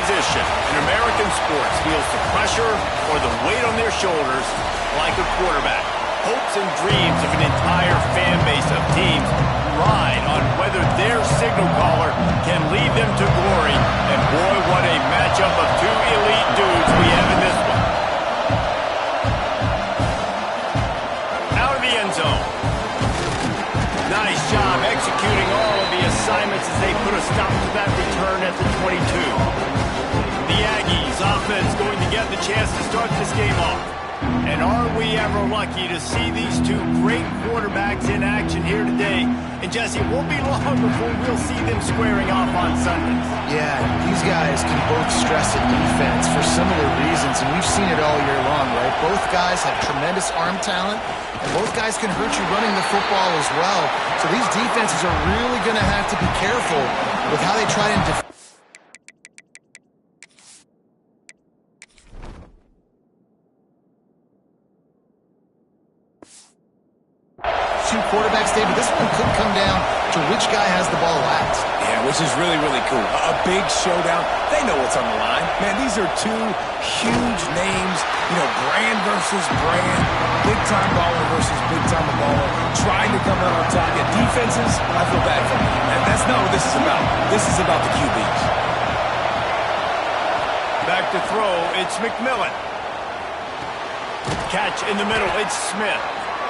position in American sports feels the pressure or the weight on their shoulders like a quarterback. Hopes and dreams of an entire fan base of teams ride on whether their signal caller can lead them to glory. And boy, what a matchup of two elite dudes we have in this one. Out of the end zone. Nice job executing all of the assignments as they put a stop to that return at the 22. The Aggies offense going to get the chance to start this game off. And are we ever lucky to see these two great quarterbacks in action here today? And Jesse, it won't be long before we'll see them squaring off on Sundays. Yeah, these guys can both stress a defense for similar reasons, and we've seen it all year long, right? Both guys have tremendous arm talent, and both guys can hurt you running the football as well. So these defenses are really going to have to be careful with how they try and defend. Two quarterbacks, David, this one could come down to which guy has the ball last. Yeah, which is really, really cool. A big showdown. They know what's on the line. Man, these are two huge names. You know, brand versus brand. Big-time baller versus big-time baller. Trying to come out on top. Yeah, defenses, I feel bad for them. And that's not what this is about. This is about the QBs. Back to throw, it's McMillan. Catch in the middle, it's Smith.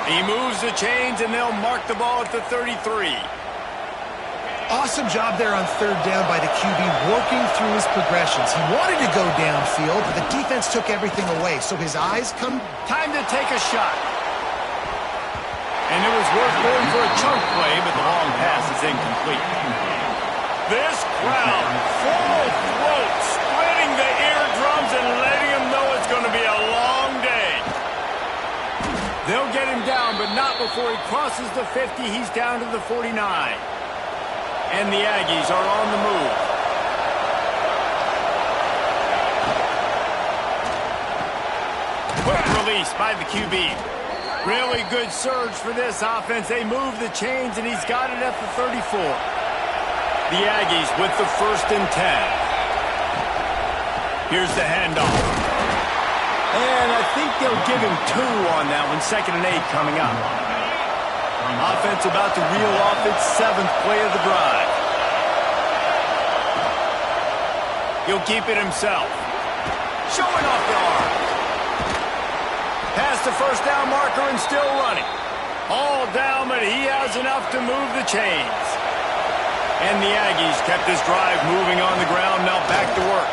He moves the chains, and they'll mark the ball at the 33. Awesome job there on third down by the QB, working through his progressions. He wanted to go downfield, but the defense took everything away, so his eyes come... Time to take a shot. And it was worth going for a chunk play, but the long pass is incomplete. This crowd, full throat, splitting the eardrums and letting them know it's going to be a long day. They'll get him down, but not before he crosses the 50. He's down to the 49. And the Aggies are on the move. Quick release by the QB. Really good surge for this offense. They move the chains, and he's got it at the 34. The Aggies with the 1st and 10. Here's the handoff. And I think they'll give him 2 on that one. 2nd and 8 coming up. Offense about to reel off its 7th play of the drive. He'll keep it himself. Showing off the arm. Past the first down marker and still running. All down, but he has enough to move the chains. And the Aggies kept this drive moving on the ground. Now back to work.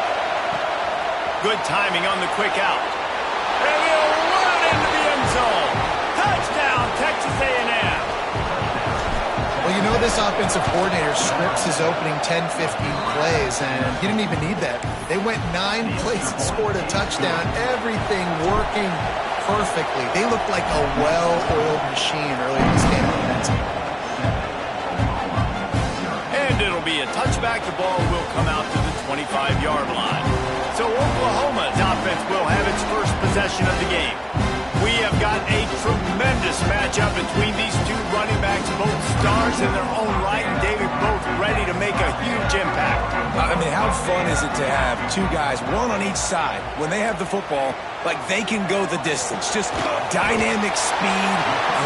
Good timing on the quick out. And he'll run into the end zone. Touchdown, Texas A&M. Well, you know this offensive coordinator scripts his opening 10, 15 plays, and he didn't even need that. They went 9 plays and scored a touchdown. Everything working perfectly. They looked like a well-oiled machine early in this game offensively. And it'll be a touchback. The ball will come out to the 25-yard line. So Oklahoma's offense will have its first possession of the game. We have got a tremendous matchup between these two running backs, both stars in their own right, and David, both ready to make a huge impact. I mean, how fun is it to have two guys, one on each side, when they have the football, like they can go the distance. Just dynamic speed,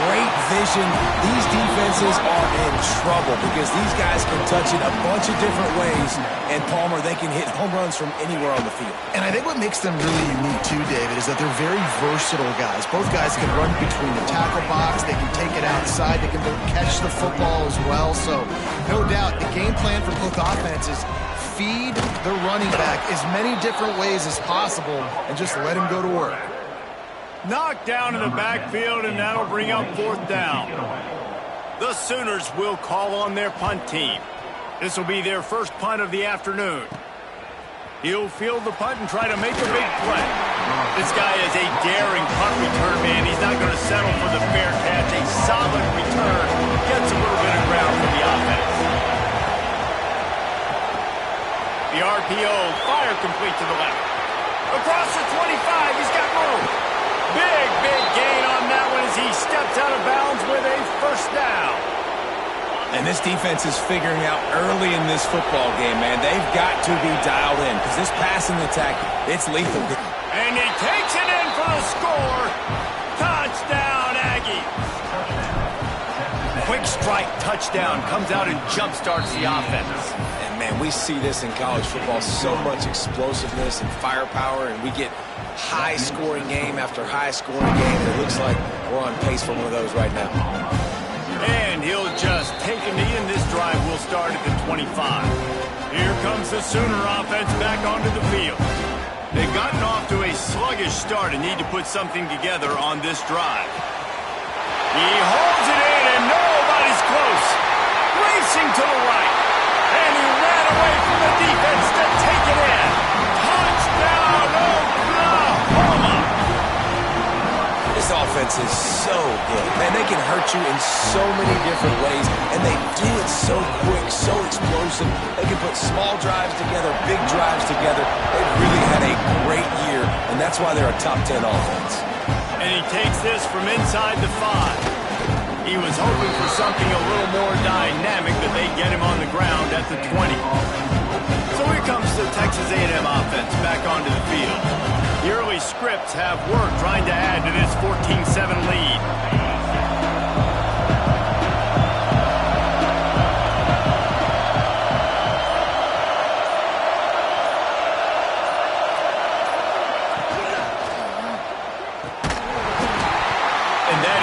great vision. These defenses are in trouble because these guys can touch it a bunch of different ways, and Palmer, they can hit home runs from anywhere on the field. And I think what makes them really unique too, David, is that they're very versatile guys. Both guys can run between the tackle box, they can take it outside, they can catch the football as well. So no doubt the game plan for both offenses, feed the running back as many different ways as possible and just let him go to work. Knocked down in the backfield, and that'll bring up 4th down. The Sooners will call on their punt team. This will be their first punt of the afternoon. He'll field the punt and try to make a big play. This guy is a daring punt return man. He's not going to settle for the fair catch. A solid return. Gets a little bit of ground for the offense. The RPO, fire complete to the left. Across the 25, he's got room. Big gain on that one as he steps out of bounds with a 1st down. And this defense is figuring out early in this football game, man. They've got to be dialed in because this passing attack, it's lethal. And he takes it in for the score. Touchdown, Aggies. Quick strike touchdown comes out and jumpstarts the offense. And, man, we see this in college football, so much explosiveness and firepower, and we get high-scoring game after high-scoring game. It looks like we're on pace for one of those right now. And he'll just take a knee, and this drive will start at the 25. Here comes the Sooner offense back onto the field. They've gotten off to a sluggish start and need to put something together on this drive. He holds it in, and nobody's close. Racing to the right. And he ran away from the defense to take it in. Touchdown, Oklahoma! This offense is so good. Man, they can hurt you in so many different ways, and they do it so quick, so explosive. They can put small drives together, big drives together. They've really had a great year, and that's why they're a top 10 offense. And he takes this from inside the 5. He was hoping for something a little more dynamic, but they get him on the ground at the 20. So here comes the Texas A&M offense back onto the field. The early scripts have worked trying to add to this 14-7 lead.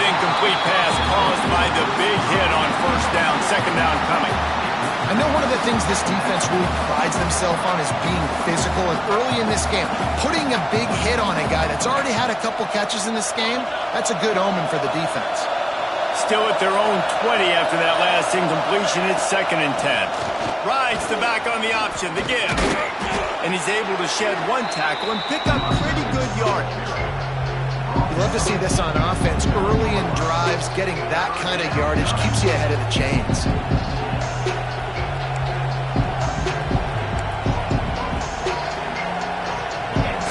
Incomplete pass caused by the big hit on first down, second down coming. I know one of the things this defense really prides themselves on is being physical, and early in this game, putting a big hit on a guy that's already had a couple catches in this game, that's a good omen for the defense. Still at their own 20 after that last incompletion, it's 2nd and 10. Rides the back on the option, the give. And he's able to shed one tackle and pick up pretty good yardage. You love to see this on offense. Early in drives, getting that kind of yardage keeps you ahead of the chains.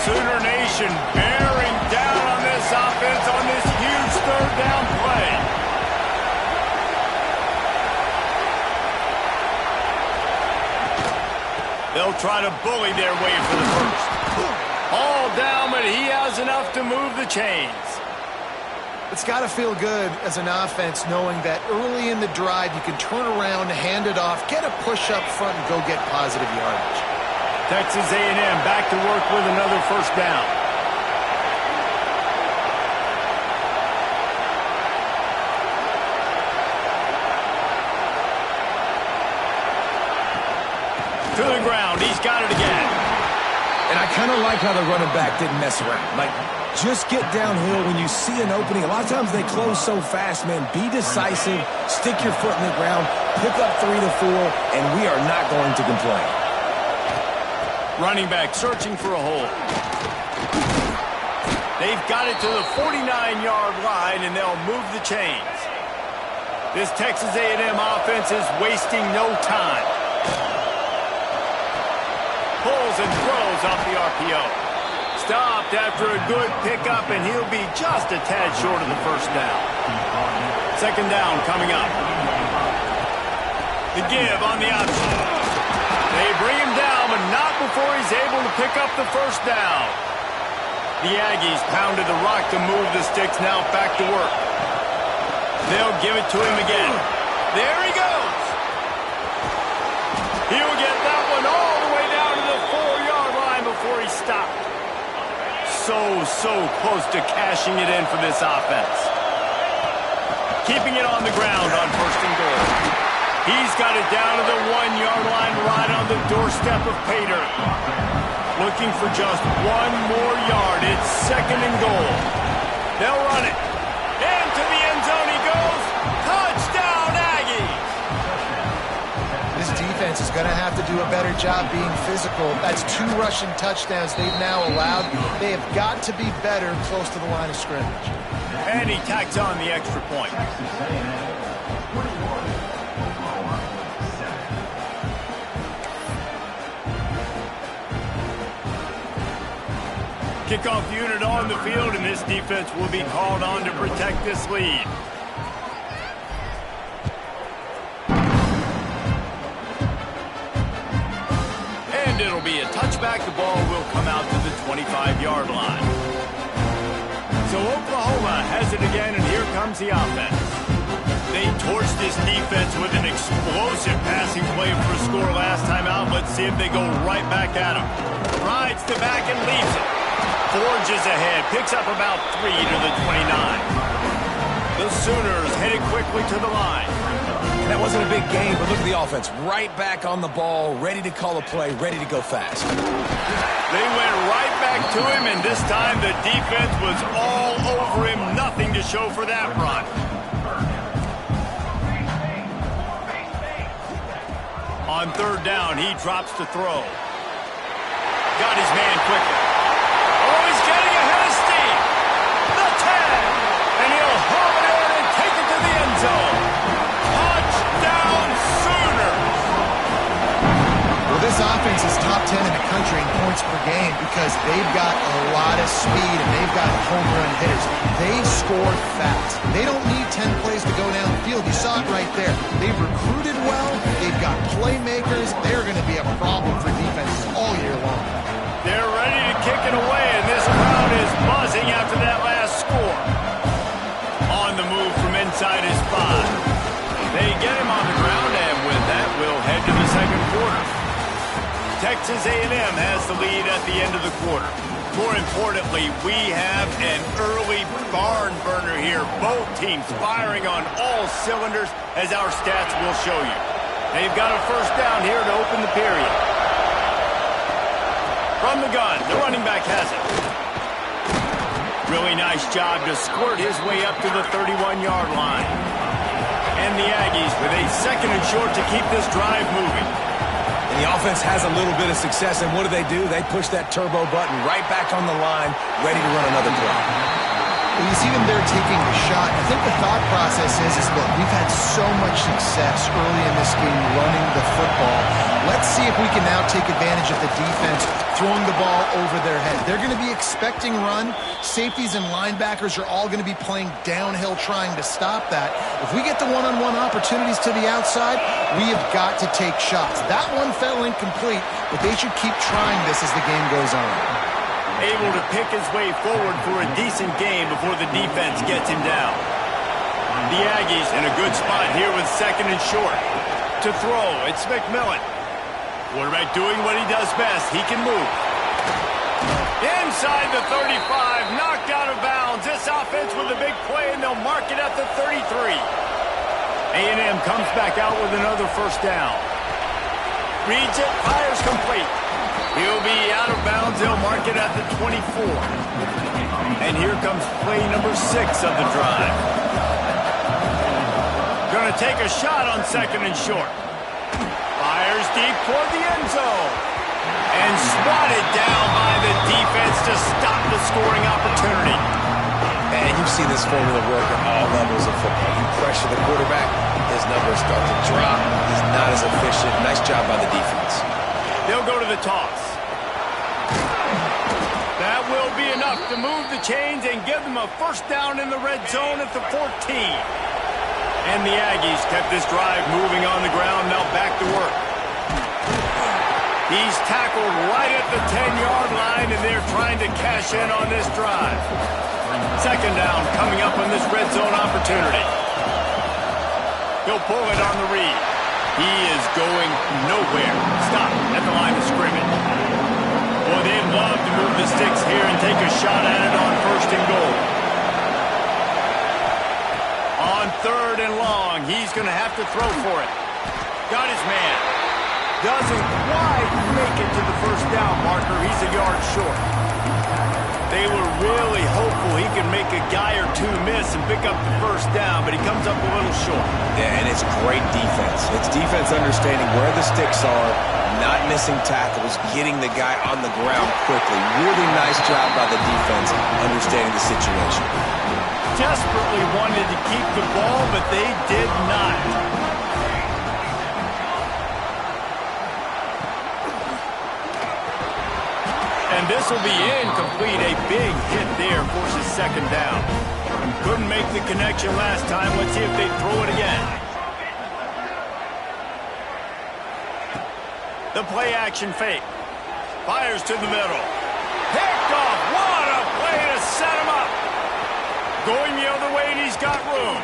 Sooner Nation bearing down on this offense on this huge third down play. They'll try to bully their way for the first. All down, but he has enough to move the chains. It's got to feel good as an offense knowing that early in the drive you can turn around, hand it off, get a push up front, and go get positive yardage. Texas A&M back to work with another first down. To the ground, he's got it again. And I kind of like how the running back didn't mess around. Like, just get downhill when you see an opening. A lot of times they close so fast, man. Be decisive, stick your foot in the ground, pick up 3 to 4, and we are not going to complain. Running back searching for a hole. They've got it to the 49-yard line, and they'll move the chains. This Texas A&M offense is wasting no time. Pulls and throws off the RPO. Stopped after a good pickup, and he'll be just a tad short of the first down. Second down coming up. The give on the option. They bring him down, but not before he's able to pick up the first down. The Aggies pounded the rock to move the sticks, now back to work. They'll give it to him again. There he goes. He'll get that one all the way down to the 4-yard line before he stopped. So close to cashing it in for this offense. Keeping it on the ground on first and goal. He's got it down to the 1-yard line right on the doorstep of Pater. Looking for just one more yard. It's second and goal. They'll run it. Into the end zone he goes. Touchdown, Aggies! This defense is going to have to do a better job being physical. That's 2 rushing touchdowns they've now allowed. They have got to be better close to the line of scrimmage. And he tacks on the extra point. Kickoff unit on the field, and this defense will be called on to protect this lead. it'll be a touchback. The ball will come out to the 25-yard line. So Oklahoma has it again, and here comes the offense. They torched this defense with an explosive passing play for a score last time out. Let's see if they go right back at him. Rides the back and leaves it. Forges ahead, picks up about 3 to the 29. The Sooners headed quickly to the line. That wasn't a big game, but look at the offense. Right back on the ball, ready to call a play, ready to go fast. They went right back to him, and this time the defense was all over him. Nothing to show for that run. On third down, he drops to throw. Got his man quickly. Oh, he's getting ahead of steam. The 10. And he'll haul it in and take it to the end zone. Touchdown, Sooners. Well, this offense is top 10 in the country in points per game because they've got a lot of speed and they've got home run hitters. They score fast. They don't need 10 plays to go down the field. You saw it right there. They've recruited well. They've got playmakers. They're going to be a problem for defenses all year long. They're ready to kick it away, and this crowd is buzzing after that last score. On the move from inside his 5. They get him on the ground, and with that, we'll head to the second quarter. Texas A&M has the lead at the end of the quarter. More importantly, we have an early barn burner here. Both teams firing on all cylinders, as our stats will show you. They've got a first down here to open the period. From the gun, the running back has it. Really nice job to squirt his way up to the 31-yard line. And the Aggies with a second and short to keep this drive moving. And the offense has a little bit of success, and what do? They push that turbo button right back on the line, ready to run another drive. Well, you see them there taking the shot. I think the thought process is look, we've had so much success early in this game running the football. Let's see if we can now take advantage of the defense throwing the ball over their head. They're going to be expecting run. Safeties and linebackers are all going to be playing downhill trying to stop that. If we get the one-on-one opportunities to the outside, we have got to take shots. That one fell incomplete, but they should keep trying this as the game goes on. Able to pick his way forward for a decent game before the defense gets him down. The Aggies in a good spot here with second and short. To throw, it's McMillan. Quarterback doing what he does best. He can move. Inside the 35, knocked out of bounds. This offense with a big play, and they'll mark it at the 33. A&M comes back out with another first down. Reads it, fires complete. He'll be out of bounds. They'll mark it at the 24. And here comes play number 6 of the drive. Going to take a shot on second and short. Fires deep toward the end zone. And swatted down by the defense to stop the scoring opportunity. And you see this formula work at all levels of football. You pressure the quarterback, his numbers start to drop. He's not as efficient. Nice job by the defense. They'll go to the toss. That will be enough to move the chains and give them a first down in the red zone at the 14. And the Aggies kept this drive moving on the ground. Now back to work. He's tackled right at the 10-yard line, and they're trying to cash in on this drive. Second down coming up on this red zone opportunity. He'll pull it on the read. He is going nowhere. Stop at the line of scrimmage. Boy, they'd love to move the sticks here and take a shot at it on first and goal. On third and long, he's going to have to throw for it. Got his man. Doesn't quite make it to the first down marker. He's a yard short. They were really hopeful he could make a guy or two miss and pick up the first down, but he comes up a little short. Yeah, and it's great defense. It's defense understanding where the sticks are, not missing tackles, getting the guy on the ground quickly. Really nice job by the defense understanding the situation. Desperately wanted to keep the ball, but they did not. And this will be incomplete. A big hit there forces second down. Couldn't make the connection last time. Let's see if they throw it again. The play action fake. Fires to the middle. Picked off. What a play to set him up. Going the other way, and he's got room.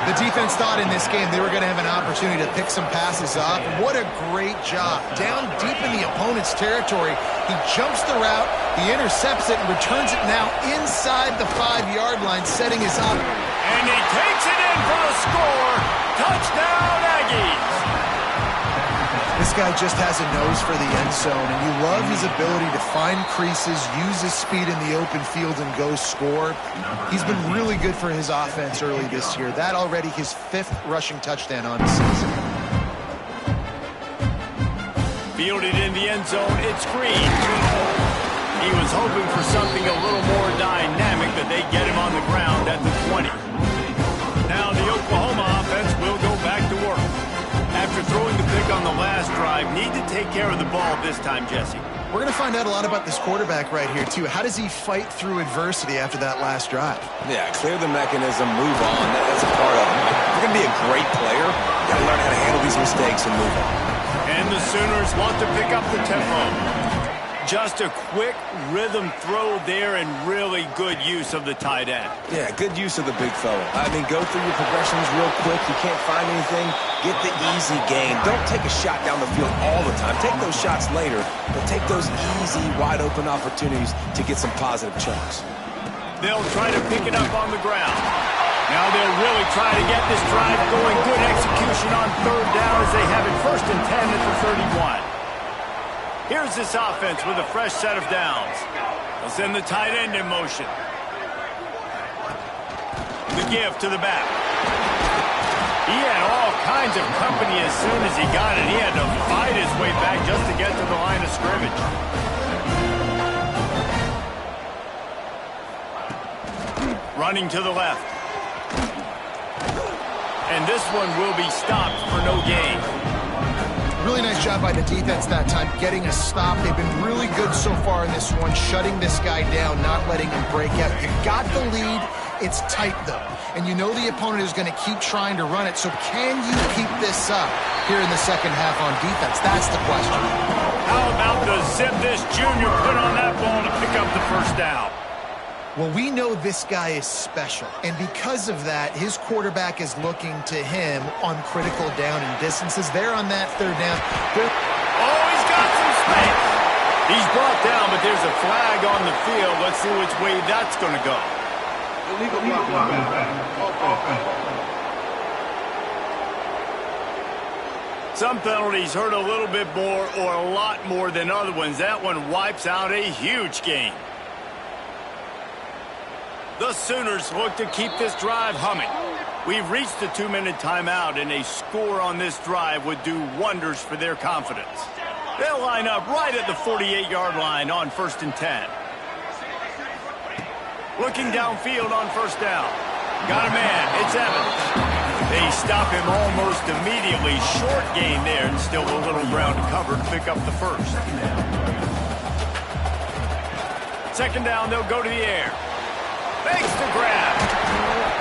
The defense thought in this game they were going to have an opportunity to pick some passes off. What a great job. Down deep in the opponent's territory, he jumps the route, he intercepts it, and returns it now inside the 5-yard line, setting us up. And he takes it in for the score. Touchdown, Aggies. This guy just has a nose for the end zone, and you love his ability to find creases, use his speed in the open field, and go score. He's been really good for his offense early this year. That already his 5th rushing touchdown on the season. Fielded in the end zone, it's Green. He was hoping for something a little more dynamic, but they get him on the ground at the 20. Now the Oklahoma offense will go back to work. After throwing the pick on the last drive, need to take care of the ball this time, Jesse. We're going to find out a lot about this quarterback right here, too. How does he fight through adversity after that last drive? Yeah, clear the mechanism, move on. That's a part of it. If you're going to be a great player, you got to learn how to handle these mistakes and move on. And the Sooners want to pick up the tempo. Just a quick rhythm throw there and really good use of the tight end. Yeah, good use of the big fella. I mean, go through your progressions real quick. You can't find anything, get the easy gain. Don't take a shot down the field all the time. Take those shots later, but take those easy, wide-open opportunities to get some positive chunks. They'll try to pick it up on the ground. Now they'll really try to get this drive going. Good execution on 3rd down as they have it 1st and 10 at the 31. Here's this offense with a fresh set of downs. They'll send the tight end in motion. The give to the back. He had all kinds of company as soon as he got it. He had to fight his way back just to get to the line of scrimmage. Running to the left. And this one will be stopped for no gain. Really nice job by the defense that time, getting a stop. They've been really good so far in this one, shutting this guy down, not letting him break out. You got the lead. It's tight, though. And you know the opponent is going to keep trying to run it. So can you keep this up here in the second half on defense? That's the question. How about the zip this junior put on that ball to pick up the 1st down? Well, we know this guy is special, and because of that, his quarterback is looking to him on critical down and distances. They're on that 3rd down. Oh, he's got some space. He's brought down, but there's a flag on the field. Let's see which way that's going to go. Some penalties hurt a little bit more or a lot more than other ones. That one wipes out a huge game. The Sooners look to keep this drive humming. We've reached the 2-minute timeout, and a score on this drive would do wonders for their confidence. They'll line up right at the 48-yard line on 1st and 10. Looking downfield on 1st down. Got a man. It's Evans. They stop him almost immediately. Short gain there, and still a little ground to cover to pick up the 1st. 2nd down, they'll go to the air. Makes the grab.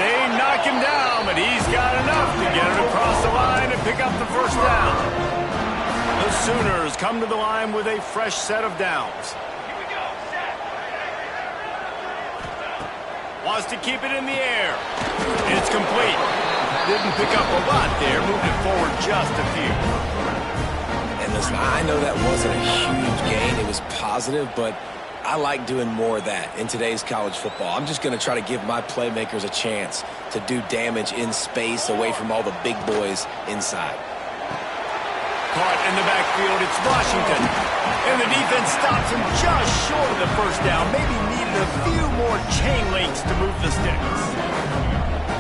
They knock him down, but he's got enough to get it across the line and pick up the 1st down. The Sooners come to the line with a fresh set of downs. Wants to keep it in the air. It's complete. Didn't pick up a lot there, moved it forward just a few. And listen, I know that wasn't a huge gain. It was positive, but I like doing more of that in today's college football. I'm just going to try to give my playmakers a chance to do damage in space away from all the big boys inside. Caught in the backfield, it's Washington. And the defense stops him just short of the 1st down. Maybe needed a few more chain links to move the sticks.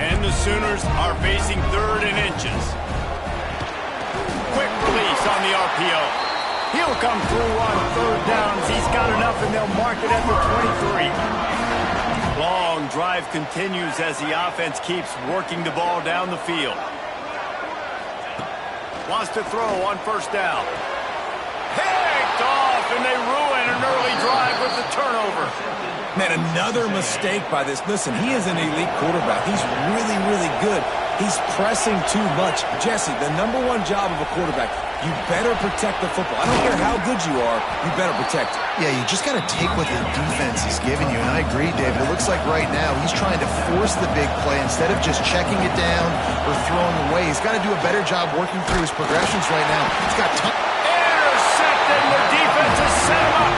And the Sooners are facing 3rd and inches. Quick release on the RPO. He'll come through on 3rd downs. He's got enough, and they'll mark it at the 23. Long drive continues as the offense keeps working the ball down the field. Wants to throw on 1st down. Picked off, and they ruin an early drive with the turnover. Man, another mistake by this. Listen, he is an elite quarterback. He's really, really good. He's pressing too much. Jesse, the #1 job of a quarterback, You better protect the football. I don't care how good you are, you better protect it. Yeah, you just got to take what the defense is giving you, and I agree, David. It looks like right now he's trying to force the big play instead of just checking it down or throwing away. He's got to do a better job working through his progressions right now. He's got time. Intercepted, the defense has set him up.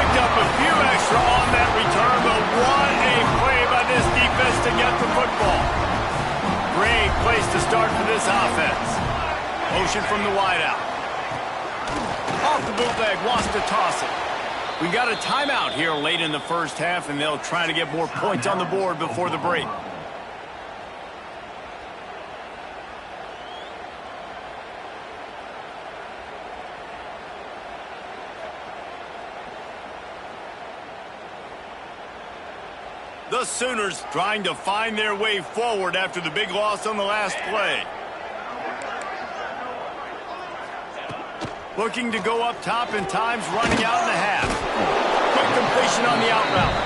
Picked up a few extra on that return, but what a play by this defense to get the football. Great place to start for this offense. Motion from the wideout. Off the bootleg, wants to toss it. We got a timeout here late in the first half, and they'll try to get more points on the board before the break. The Sooners trying to find their way forward after the big loss on the last play. Looking to go up top, and time's running out in the half. Quick completion on the out route.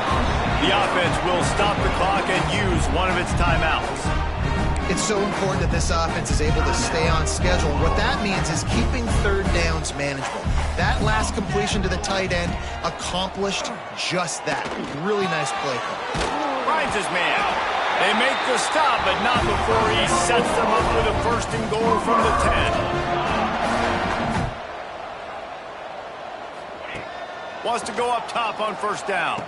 The offense will stop the clock and use one of its timeouts. It's so important that this offense is able to stay on schedule. What that means is keeping third downs manageable. That last completion to the tight end accomplished just that. Really nice play call. Finds his man. They make the stop, but not before he sets them up with a first and goal from the 10. Wants to go up top on first down.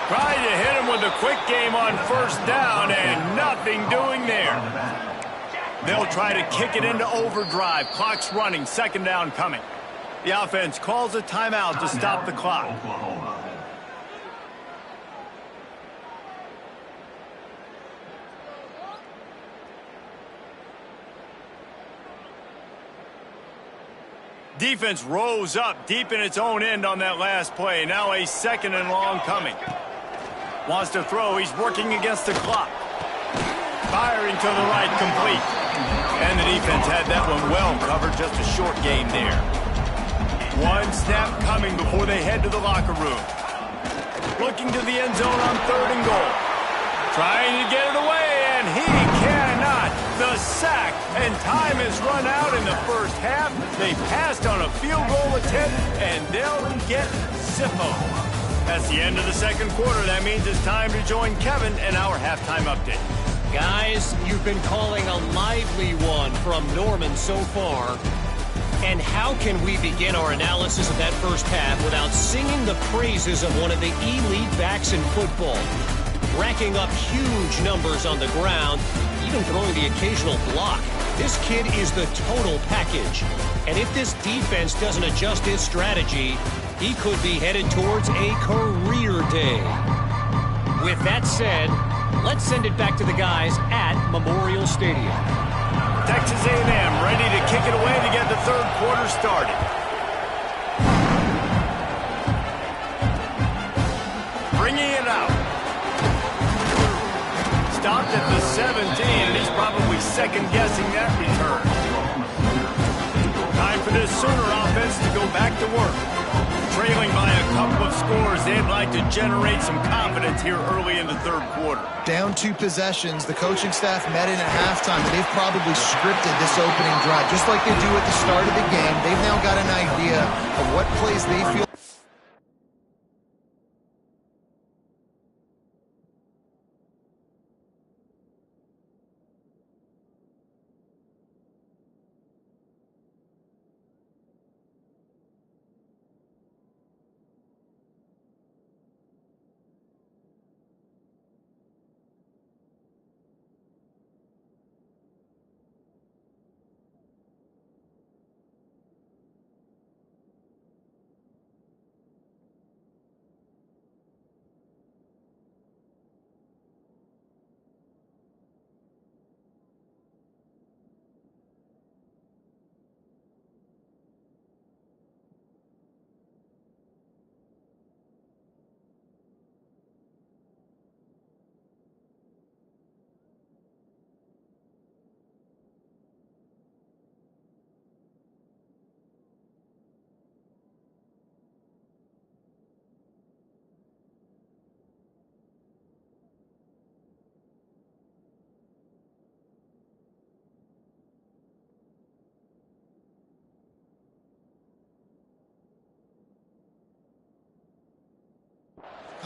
Trying to hit him with a quick game on first down, and nothing doing there. They'll try to kick it into overdrive. Clock's running, second down coming. The offense calls a timeout to stop the clock. Defense rose up deep in its own end on that last play. Now a second and long coming. Wants to throw. He's working against the clock. Firing to the right, complete. And the defense had that one well covered. Just a short game there. One snap coming before they head to the locker room. Looking to the end zone on third and goal. Trying to get it away, and he cannot. The sack, and time has run out in the first half. They passed on a field goal attempt, and they'll get Zippo. That's the end of the second quarter. That means it's time to join Kevin and our halftime update. Guys, you've been calling a lively one from Norman so far. And how can we begin our analysis of that first half without singing the praises of one of the elite backs in football? Racking up huge numbers on the ground, even throwing the occasional block. This kid is the total package. And if this defense doesn't adjust its strategy, he could be headed towards a career day. With that said, let's send it back to the guys at Memorial Stadium. Texas A&M ready to kick it away to get the third quarter started. Bringing it out. Stopped at the 17, and he's probably second-guessing that return. Time for this Sooner offense to go back to work. Trailing by a couple of scores, they'd like to generate some confidence here early in the third quarter. Down 2 possessions, the coaching staff met in at halftime, and they've probably scripted this opening drive. Just like they do at the start of the game, they've now got an idea of what plays they feel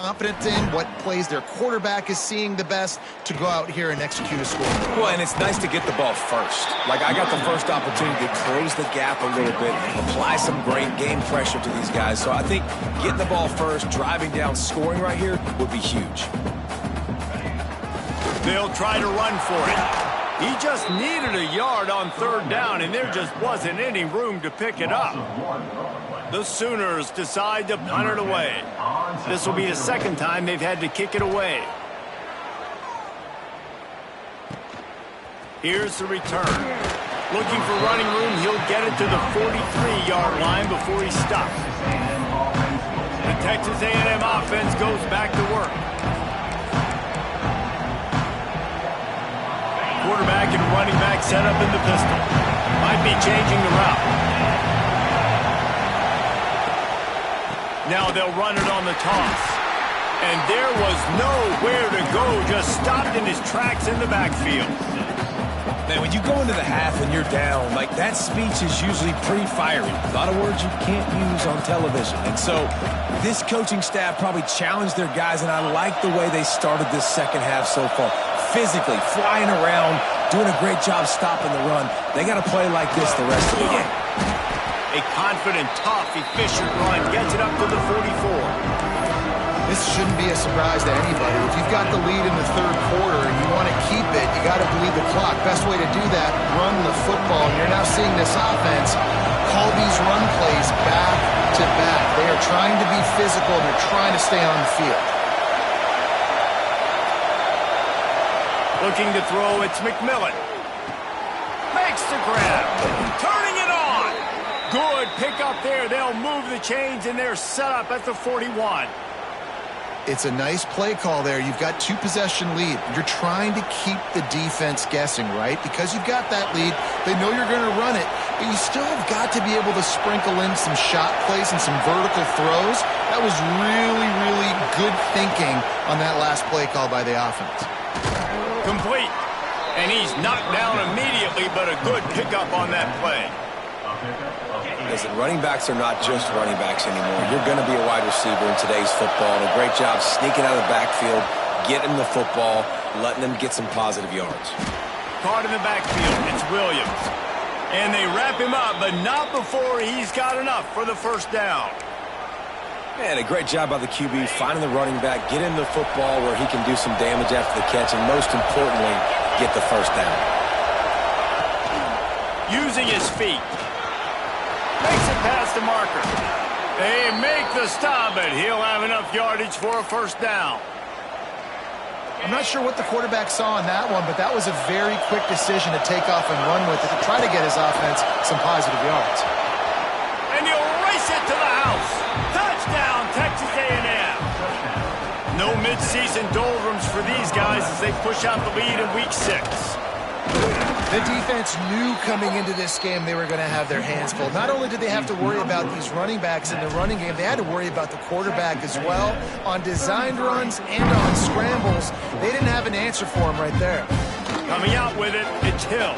confident in, what plays their quarterback is seeing the best to go out here and execute a score. Well, and it's nice to get the ball first. Like, I got the first opportunity to close the gap a little bit, apply some great game pressure to these guys. So I think getting the ball first, driving down, scoring right here would be huge. They'll try to run for it. He just needed a yard on third down, and there just wasn't any room to pick it up. The Sooners decide to punt it away. This will be the second time they've had to kick it away. Here's the return. Looking for running room, he'll get it to the 43-yard line before he stops. The Texas A&M offense goes back to work. Quarterback and running back set up in the pistol. Might be changing the route. Now they'll run it on the toss. And there was nowhere to go, just stopped in his tracks in the backfield. Man, when you go into the half and you're down, like, that speech is usually pretty fiery. A lot of words you can't use on television. And so this coaching staff probably challenged their guys, and I like the way they started this second half so far. Physically, flying around, doing a great job stopping the run. They got to play like this the rest of the game. A confident, tough, efficient run gets it up to the 44. This shouldn't be a surprise to anybody. If you've got the lead in the third quarter and you want to keep it, you got to bleed the clock. Best way to do that, run the football. And you're now seeing this offense call these run plays back to back. They are trying to be physical, and they're trying to stay on the field. Looking to throw, it's McMillan. Makes the grab. Turning it on. Good pick up there. They'll move the chains, and they're set up at the 41. It's a nice play call there. You've got two-possession lead. You're trying to keep the defense guessing, right? Because you've got that lead, they know you're going to run it, but you still have got to be able to sprinkle in some shot plays and some vertical throws. That was really, really good thinking on that last play call by the offense. Complete. And he's knocked down immediately, but a good pickup on that play. Listen, running backs are not just running backs anymore. You're going to be a wide receiver in today's football. And a great job sneaking out of the backfield, getting the football, letting them get some positive yards. Caught in the backfield. It's Williams. And they wrap him up, but not before he's got enough for the first down. And a great job by the QB finding the running back, get him the football where he can do some damage after the catch, and most importantly, get the first down. Using his feet. Makes it past the marker. They make the stop, but he'll have enough yardage for a first down. I'm not sure what the quarterback saw on that one, but that was a very quick decision to take off and run with it to try to get his offense some positive yards. And he'll race it to the house. Touchdown, Texas A&M. No midseason doldrums for these guys as they push out the lead in Week 6. The defense knew coming into this game they were going to have their hands full. Not only did they have to worry about these running backs in the running game, they had to worry about the quarterback as well. On designed runs and on scrambles, they didn't have an answer for him right there. Coming out with it, it's Hill.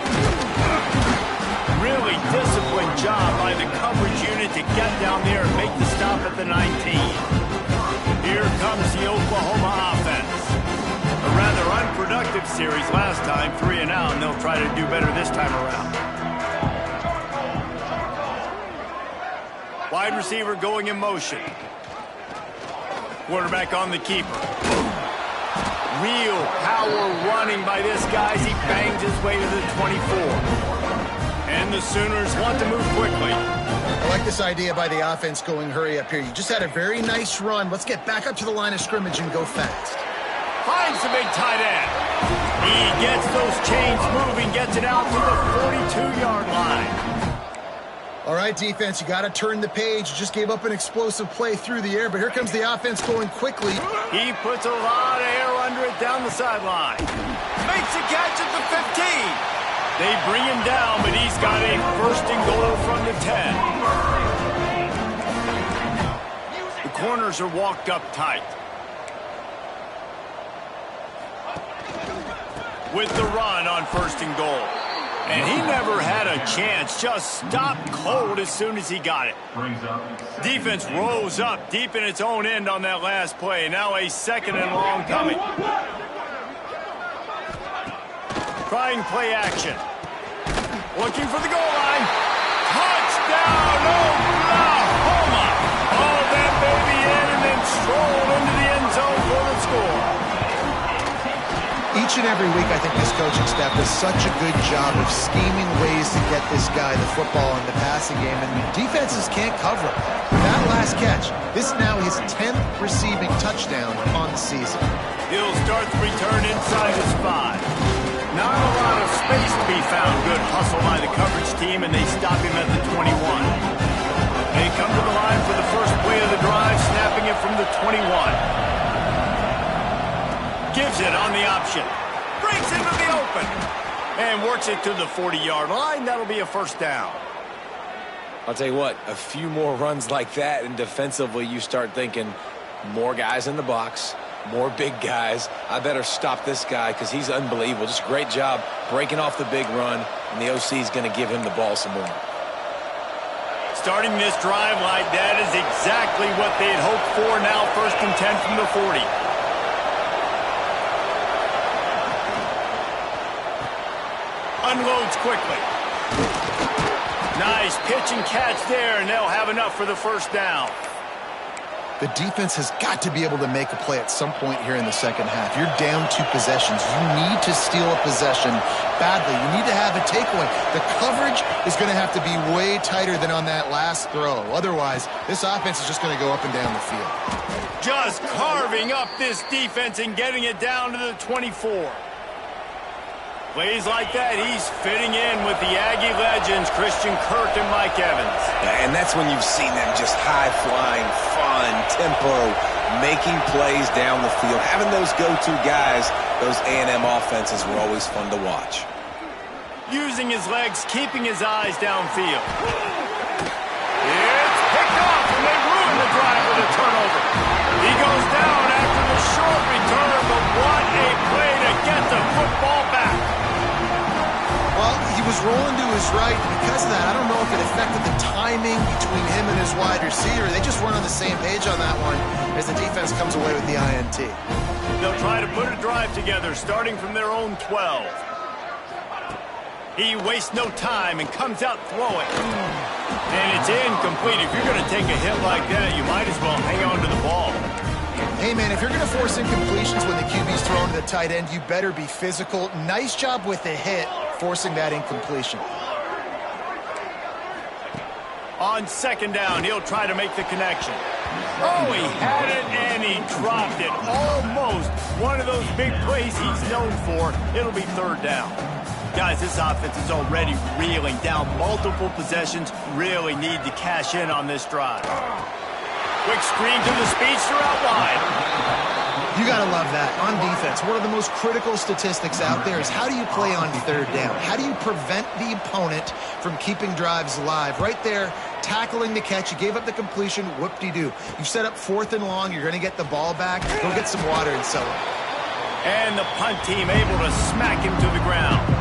Really disciplined job by the coverage unit to get down there and make the stop at the 19. Here comes the Oklahoma offense. A rather unproductive series last time, 3 and out, and they'll try to do better this time around. Wide receiver going in motion. Quarterback on the keeper. Real power running by this guy as he bangs his way to the 24. And the Sooners want to move quickly. I like this idea by the offense going hurry up here. You just had a very nice run. Let's get back up to the line of scrimmage and go fast. Finds the big tight end. He gets those chains moving, gets it out to the 42-yard line. All right, defense, you got to turn the page. You just gave up an explosive play through the air, but here comes the offense going quickly. He puts a lot of air under it down the sideline. Makes a catch at the 15. They bring him down, but he's got a first and goal from the 10. The corners are walked up tight. With the run on first and goal. And he never had a chance. Just stopped cold as soon as he got it. Defense rose up deep in its own end on that last play. Now a 2nd and long coming. Trying play action. Looking for the goal line. Touchdown, Oklahoma! Hauled that baby in and then strolled into the end zone for the score. Each and every week, I think this coaching staff does such a good job of scheming ways to get this guy the football in the passing game, and defenses can't cover it. That last catch, this is now his 10th receiving touchdown on the season. He'll start the return inside his 5. Not a lot of space to be found. Good hustle by the coverage team, and they stop him at the 21. They come to the line for the first play of the drive, snapping it from the 21. Gives it on the option. Breaks into the open. And works it to the 40-yard line. That'll be a 1st down. I'll tell you what, a few more runs like that, and defensively you start thinking more guys in the box, more big guys. I better stop this guy because he's unbelievable. Just a great job breaking off the big run, and the OC is going to give him the ball some more. Starting this drive like that is exactly what they had hoped for. Now 1st and 10 from the 40. Unloads quickly. Nice pitch and catch there, and they'll have enough for the 1st down. The defense has got to be able to make a play at some point here in the second half. You're down 2 possessions. You need to steal a possession badly. You need to have a takeaway. The coverage is going to have to be way tighter than on that last throw. Otherwise, this offense is just going to go up and down the field. Just carving up this defense and getting it down to the 24. Plays like that, he's fitting in with the Aggie legends, Christian Kirk and Mike Evans. And that's when you've seen them just high-flying, fun, tempo, making plays down the field. Having those go-to guys, those A&M offenses were always fun to watch. Using his legs, keeping his eyes downfield. It's picked off, and they ruin the drive with a turnover. He goes down after the short return, but what a play to get the football back. Well, he was rolling to his right. Because of that, I don't know if it affected the timing between him and his wide receiver. They just weren't on the same page on that one as the defense comes away with the INT. They'll try to put a drive together, starting from their own 12. He wastes no time and comes out throwing. And it's incomplete. If you're going to take a hit like that, you might as well hang on to the ball. Hey, man, if you're going to force incompletions when the QB's thrown to the tight end, you better be physical. Nice job with the hit, forcing that incompletion. On 2nd down, he'll try to make the connection. Oh, he had it, and he dropped it. Almost one of those big plays he's known for. It'll be 3rd down. Guys, this offense is already reeling down multiple possessions. Really need to cash in on this drive. Quick screen to the speedster out wide. You got to love that. On defense, one of the most critical statistics out there is how do you play on 3rd down? How do you prevent the opponent from keeping drives alive? Right there, tackling the catch. You gave up the completion. Whoop-de-doo. You set up 4th and long. You're going to get the ball back. Go get some water and sell it. And the punt team able to smack him to the ground.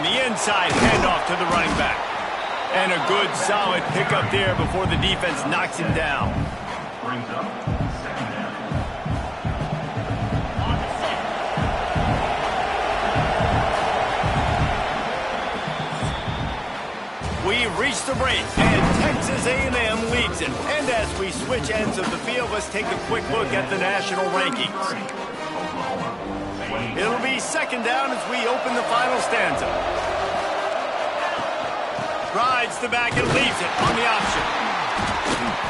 Inside handoff to the running back. And a good solid pickup there before the defense knocks him down. We've reached the break, and Texas A&M leads it. And as we switch ends of the field, let's take a quick look at the national rankings. It'll be 2nd down as we open the final stanza. Rides the back and leaves it on the option.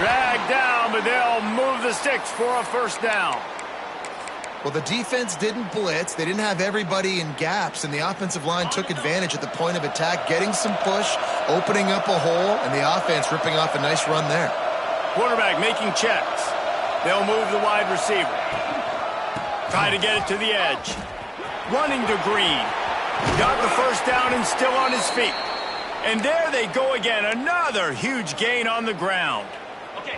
Dragged down, but they'll move the sticks for a 1st down. Well, the defense didn't blitz. They didn't have everybody in gaps, and the offensive line took advantage at the point of attack, getting some push, opening up a hole, and the offense ripping off a nice run there. Quarterback making checks. They'll move the wide receiver. Try to get it to the edge. Running to Green. Got the first down and still on his feet. And there they go again. Another huge gain on the ground.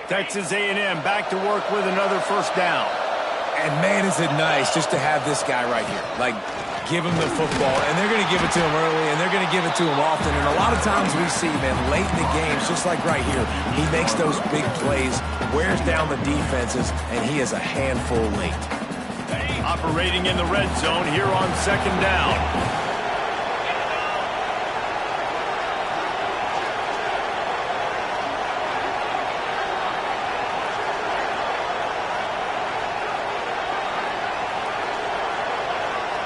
Texas A&M back to work with another first down. And man, is it nice just to have this guy right here. Like, give him the football, and they're going to give it to him early, and they're going to give it to him often. And a lot of times we see, man, late in the games, just like right here, he makes those big plays, wears down the defenses, and he is a handful late. Operating in the red zone here on second down.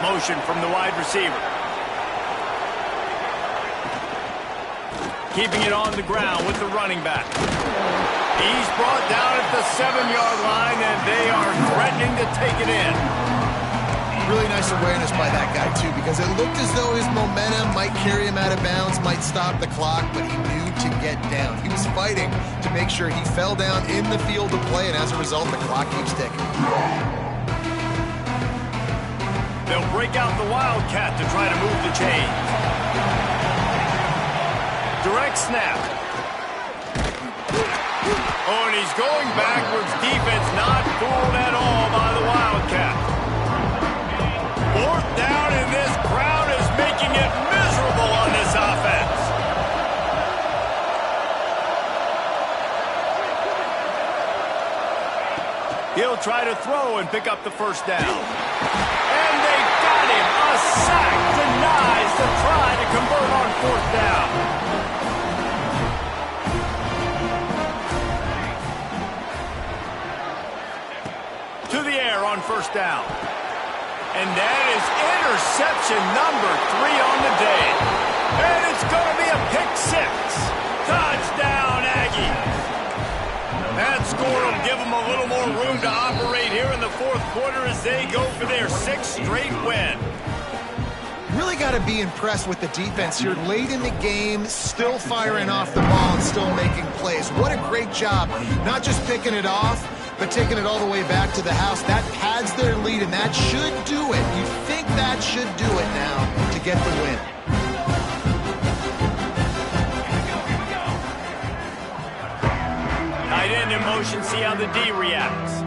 Motion from the wide receiver. Keeping it on the ground with the running back. He's brought down at the 7-yard line, and they are threatening to take it in. Really nice awareness by that guy, too, because it looked as though his momentum might carry him out of bounds, might stop the clock, but he knew to get down. He was fighting to make sure he fell down in the field of play, and as a result, the clock keeps ticking. They'll break out the Wildcat to try to move the chains. Direct snap. Oh, and he's going backwards. Defense not fooled at all by the Wildcat. Fourth down, and this crowd is making it miserable on this offense. He'll try to throw and pick up the first down. And they got him. A sack denies the try to convert on fourth down. To the air on first down. And that is interception number 3 on the day. And it's going to be a pick 6. Touchdown, Aggies. That score will give them a little more room to operate here in the fourth quarter as they go for their 6th straight win. Really got to be impressed with the defense here. Late in the game, still firing off the ball and still making plays. What a great job. Not just picking it off, but taking it all the way back to the house. That pads their lead, and that should do it. You think that should do it now to get the win. Tight end in motion, see how the D reacts.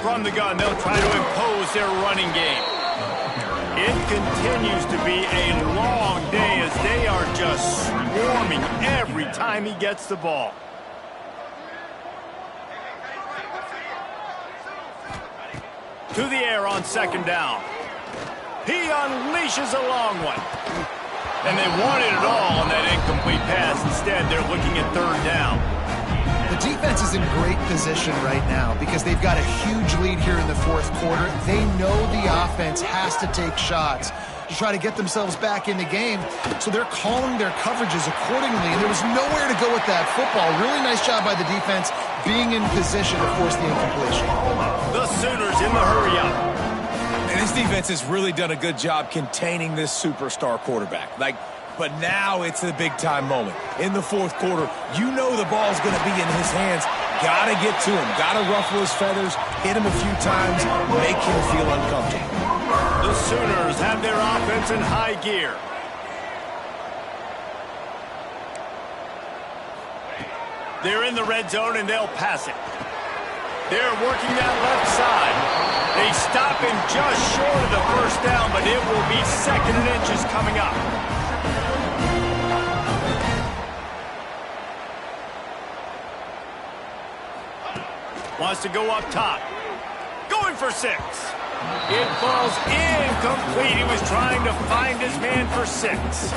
From the gun, they'll try to impose their running game. It continues to be a long day as they are just swarming every time he gets the ball. To the air on second down. He unleashes a long one. And they wanted it all on that incomplete pass. Instead, they're looking at third down. The defense is in great position right now because they've got a huge lead here in the fourth quarter. They know the offense has to take shots to try to get themselves back in the game. So they're calling their coverages accordingly. And there was nowhere to go with that football. Really nice job by the defense being in position to force the incompletion. The Sooners in the hurry-up. And this defense has really done a good job containing this superstar quarterback. But now it's the big-time moment. In the fourth quarter, you know the ball's going to be in his hands. Got to get to him. Got to ruffle his feathers, hit him a few times, make him feel uncomfortable. The Sooners have their offense in high gear. They're in the red zone, and they'll pass it. They're working that left side. They stop him just short of the first down, but it will be 2nd and inches coming up. Wants to go up top. Going for 6. It falls incomplete. He was trying to find his man for 6.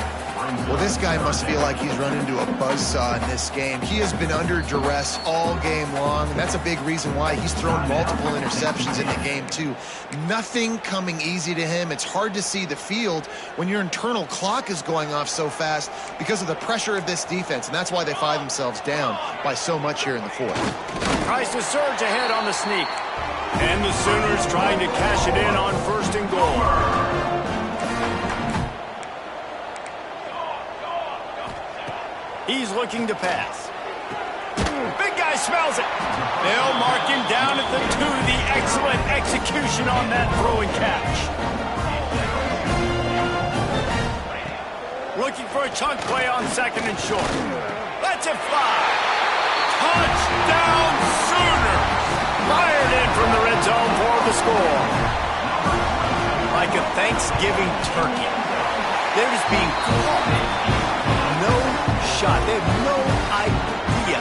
Well, this guy must feel like he's run into a buzzsaw in this game. He has been under duress all game long, and that's a big reason why he's thrown multiple interceptions in the game, too. Nothing coming easy to him. It's hard to see the field when your internal clock is going off so fast because of the pressure of this defense, and that's why they find themselves down by so much here in the fourth. Tries to surge ahead on the sneak. And the Sooners trying to cash it in on 1st and goal. He's looking to pass. Big guy smells it. They'll mark him down at the 2. The excellent execution on that throw and catch. for a chunk play on 2nd and short. Lets it fly. Touchdown Sooners! Fired in from the red zone for the score. Like a Thanksgiving turkey. They're just being caught. No shot. They have no idea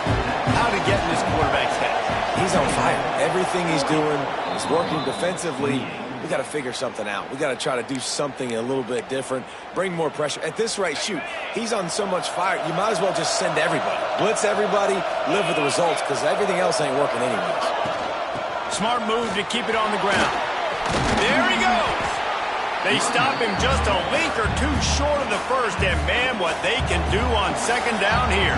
how to get in this quarterback's head. He's on fire. Everything he's doing is working defensively. We got to figure something out. We got to try to do something a little bit different, bring more pressure. At this rate, shoot, he's on so much fire, you might as well just send everybody. Blitz everybody, live with the results, because everything else ain't working anyways. Smart move to keep it on the ground. There he goes. They stop him just a link or two short of the first, and man, what they can do on 2nd down here.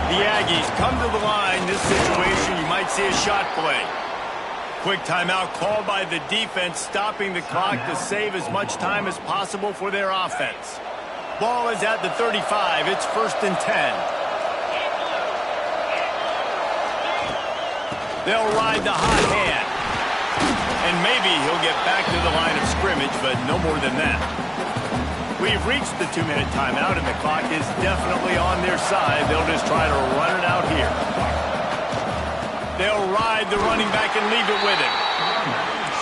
The Aggies come to the line. This situation, you might see a shot play. Quick timeout called by the defense, stopping the clock to save as much time as possible for their offense. Ball is at the 35. It's 1st and 10. They'll ride the hot hand. And maybe he'll get back to the line of scrimmage, but no more than that. We've reached the 2-minute timeout, and the clock is definitely on their side. They'll just try to run it out here. They'll ride the running back and leave it with him.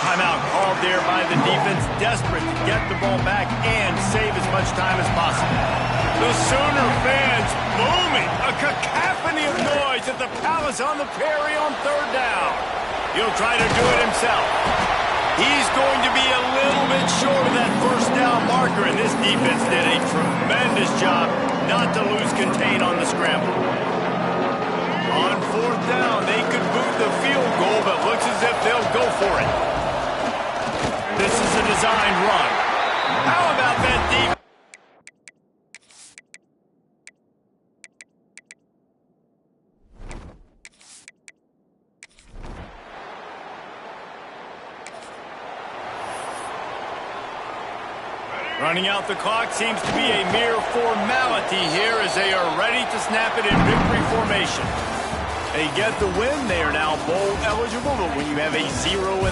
Timeout called there by the defense, desperate to get the ball back and save as much time as possible. The Sooner fans booming, a cacophony of noise at the Palace on the Prairie on 3rd down. He'll try to do it himself. He's going to be a little bit short of that 1st down marker, and this defense did a tremendous job not to lose contain on the scramble. On 4th down, they could boot the field goal, but looks as if they'll go for it. This is a designed run. How about that defense? Running out the clock seems to be a mere formality here as they are ready to snap it in victory formation. They get the win. They are now bowl eligible, but when you have a 0